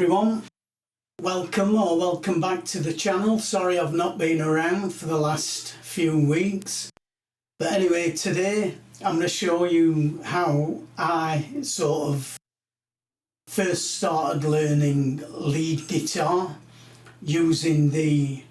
everyone, welcome back to the channel. Sorry I've not been around for the last few weeks, but anyway, today I'm going to show you how I sort of first started learning lead guitar using the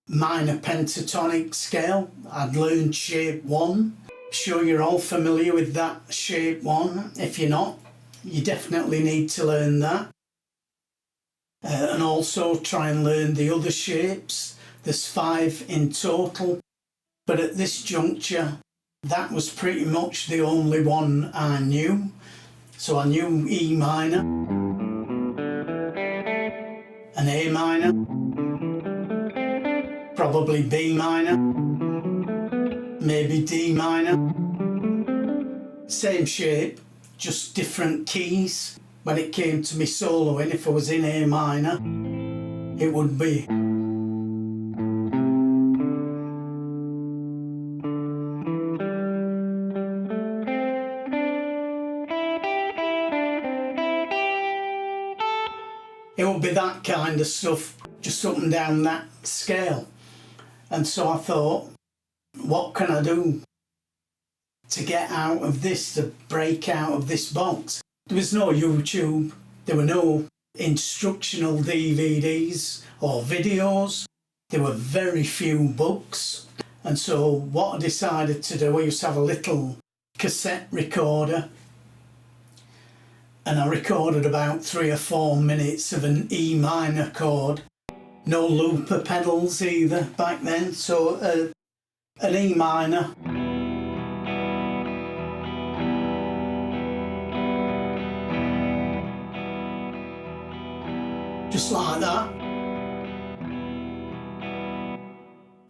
minor pentatonic scale. I'd learned shape 1. I'm sure you're all familiar with that shape 1. If you're not, you definitely need to learn that. And also try and learn the other shapes. There's 5 in total, but at this juncture that was pretty much the only one I knew. So I knew E minor, an A minor, probably B minor, maybe D minor. Same shape, just different keys. When it came to me soloing, if I was in A minor, it would be that kind of stuff, just up and down that scale. And so I thought, what can I do to get out of this, to break out of this box? There was no YouTube, there were no instructional DVDs or videos, there were very few books. And so what I decided to do, I used to have a little cassette recorder, and I recorded about 3 or 4 minutes of an E minor chord. No looper pedals either back then, so an E minor. Just like that.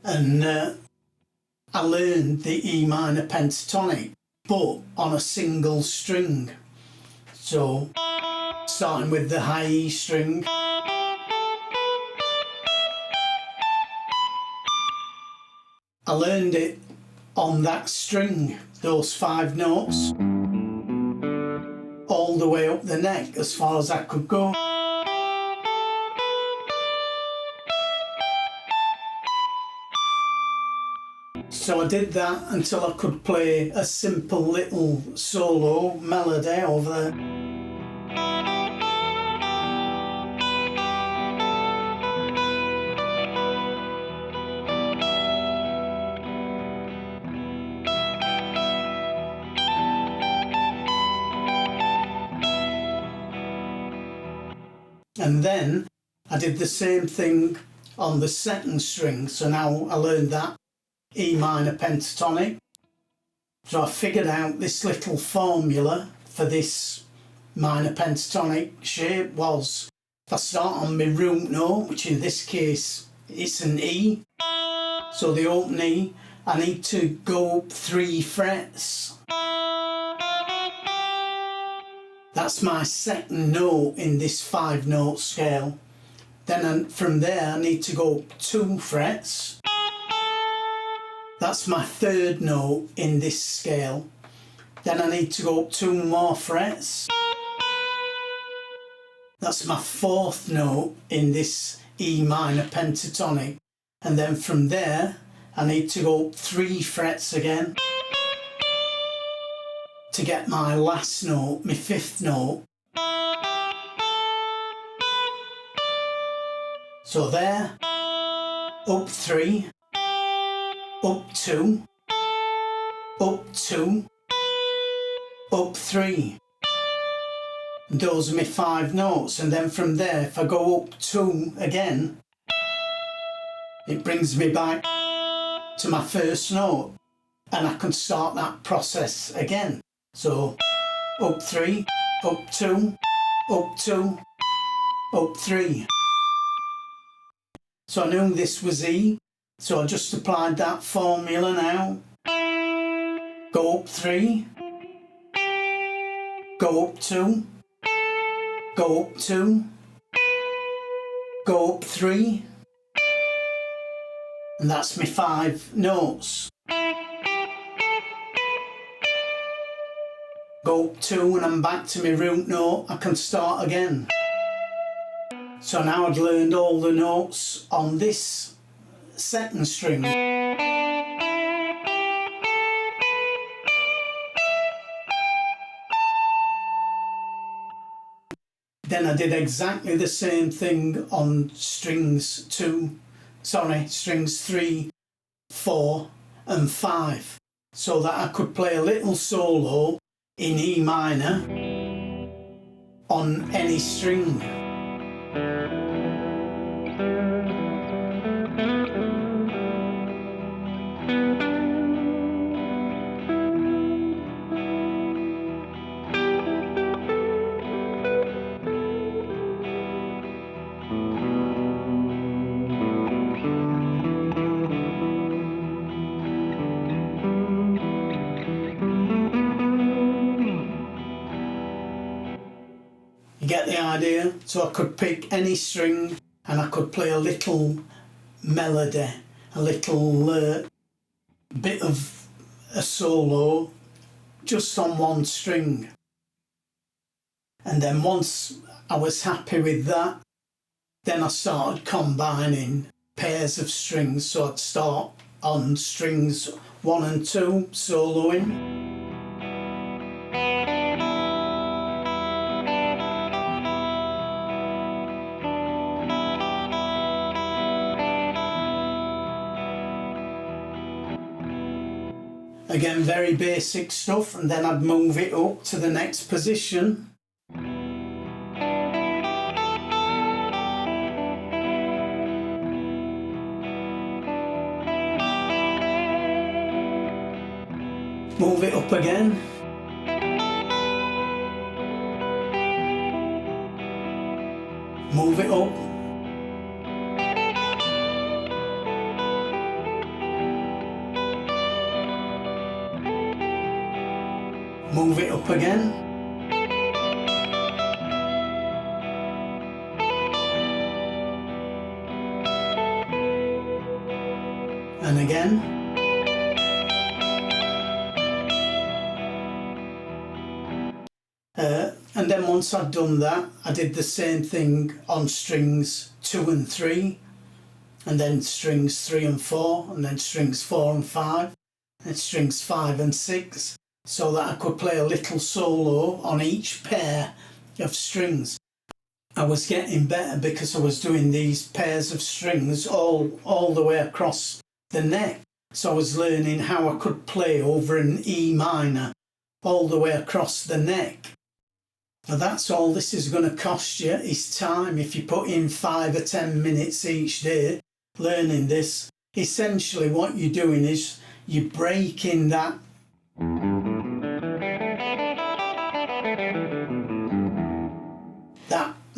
And I learned the E minor pentatonic, but on a single string. So, starting with the high E string, I learned it on that string, those 5 notes, all the way up the neck as far as I could go. So I did that until I could play a simple little solo melody over there. And then I did the same thing on the 2nd string, so now I learned that E minor pentatonic. So I figured out this little formula for this minor pentatonic shape was, if I start on my root note, which in this case it's an E, so the open E, I need to go up 3 frets. That's my 2nd note in this 5 note scale. Then from there I need to go up 2 frets. That's my 3rd note in this scale. Then I need to go up 2 more frets. That's my 4th note in this E minor pentatonic. And then from there I need to go up 3 frets again to get my last note, my 5th note. So there, up 3, up 2, up 2, up 3. And those are my 5 notes, and then from there, if I go up 2 again, it brings me back to my 1st note, and I can start that process again. So up 3, up 2, up 2, up 3. So I knew this was E, so I just applied that formula now. Go up 3, go up 2, go up 2, go up 3, and that's my 5 notes. Go up 2 and I'm back to my root note, I can start again. So now I'd learned all the notes on this second string. Then I did exactly the same thing on strings 3, 4 and 5, so that I could play a little solo in E minor on any string. You get the idea? So I could pick any string and I could play a little melody, a little bit of a solo just on one string. And then once I was happy with that, then I started combining pairs of strings. So I'd start on strings 1 and 2 soloing. Again, very basic stuff, and then I'd move it up to the next position. Move it up again. Move it up. Move it up again. And again. And then once I'd done that, I did the same thing on strings 2 and 3, and then strings 3 and 4, and then strings 4 and 5, and strings 5 and 6. So that I could play a little solo on each pair of strings. I was getting better because I was doing these pairs of strings all the way across the neck. So I was learning how I could play over an E minor all the way across the neck. Now that's all this is going to cost you, is time. If you put in 5 or 10 minutes each day learning this, essentially what you're doing is you're breaking that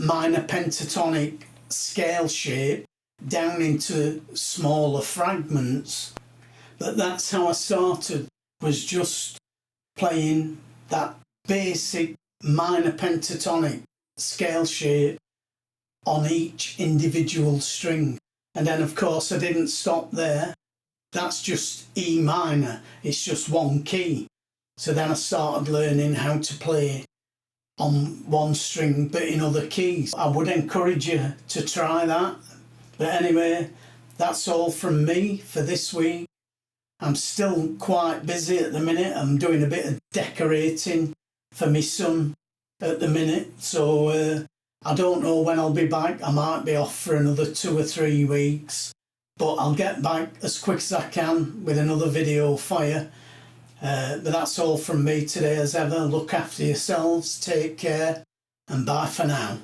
minor pentatonic scale shape down into smaller fragments. But that's how I started, was just playing that basic minor pentatonic scale shape on each individual string. And then of course I didn't stop there. That's just E minor, it's just one key. So then I started learning how to play on one string but in other keys. I would encourage you to try that. But anyway, that's all from me for this week. I'm still quite busy at the minute. I'm doing a bit of decorating for my son at the minute, so I don't know when I'll be back. I might be off for another 2 or 3 weeks, but I'll get back as quick as I can with another video for you. But that's all from me today as ever. Look after yourselves, take care, and bye for now.